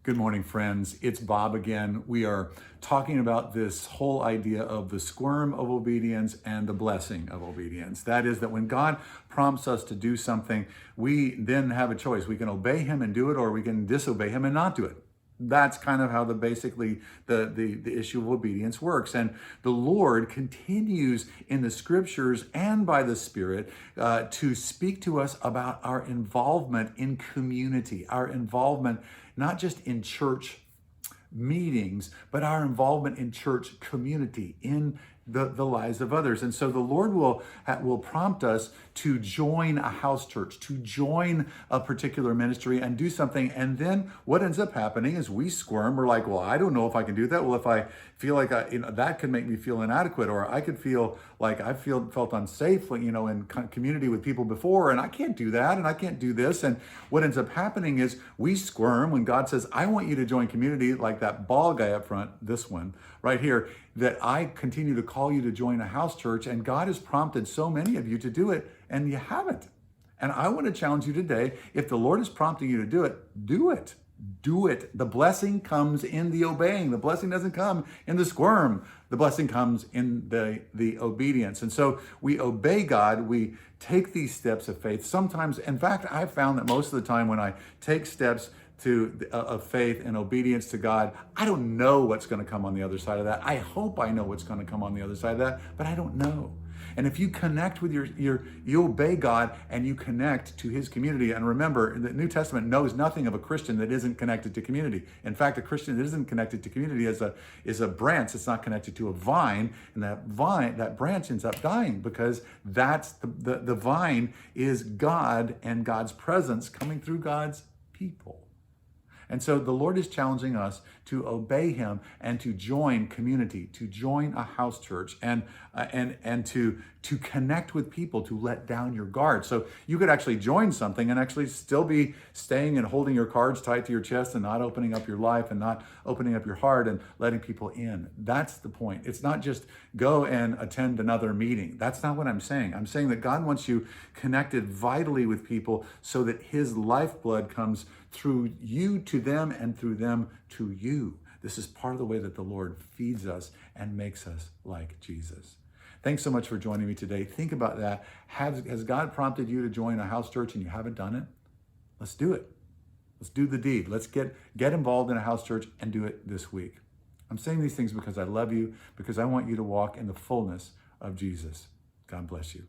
Good morning, friends. It's Bob again. We are talking about this whole idea of the squirm of obedience and the blessing of obedience. That is, that when God prompts us to do something, we then have a choice. We can obey Him and do it, or we can disobey Him and not do it. That's kind of how the issue of obedience works. And the Lord continues in the scriptures and by the Spirit to speak to us about our involvement in community, our involvement not just in church meetings, but our involvement in church community, in the lives of others. And so the Lord will prompt us to join a house church, to join a particular ministry and do something. And then what ends up happening is we squirm. We're like, well, I don't know if I can do that. Well, if I feel like that could make me feel inadequate, or I could feel like I felt unsafe, in community with people before, and I can't do that, and I can't do this. And what ends up happening is we squirm when God says, I want you to join community, like that ball guy up front, this one right here, that I continue to call you to join a house church, and God has prompted so many of you to do it, and you haven't. And I want to challenge you today, if the Lord is prompting you to do it, do it. Do it. The blessing comes in the obeying. The blessing doesn't come in the squirm. The blessing comes in the obedience. And so we obey God. We take these steps of faith. Sometimes, in fact, I've found that most of the time when I take steps of faith and obedience to God, I don't know what's going to come on the other side of that. I hope I know what's going to come on the other side of that, but I don't know. And if you connect with you obey God and you connect to His community. And remember, the New Testament knows nothing of a Christian that isn't connected to community. In fact, a Christian that isn't connected to community is a branch that's not connected to a vine. And that branch ends up dying, because that's the vine is God and God's presence coming through God's people. And so the Lord is challenging us to obey Him and to join community, to join a house church, and to connect with people, to let down your guard. So you could actually join something and actually still be staying and holding your cards tight to your chest and not opening up your life and not opening up your heart and letting people in. That's the point. It's not just go and attend another meeting. That's not what I'm saying. I'm saying that God wants you connected vitally with people so that His lifeblood comes through you to them and through them to you. This is part of the way that the Lord feeds us and makes us like Jesus. Thanks so much for joining me today. Think about that. Has God prompted you to join a house church and you haven't done it? Let's do it. Let's do the deed. Let's get involved in a house church and do it this week. I'm saying these things because I love you, because I want you to walk in the fullness of Jesus. God bless you.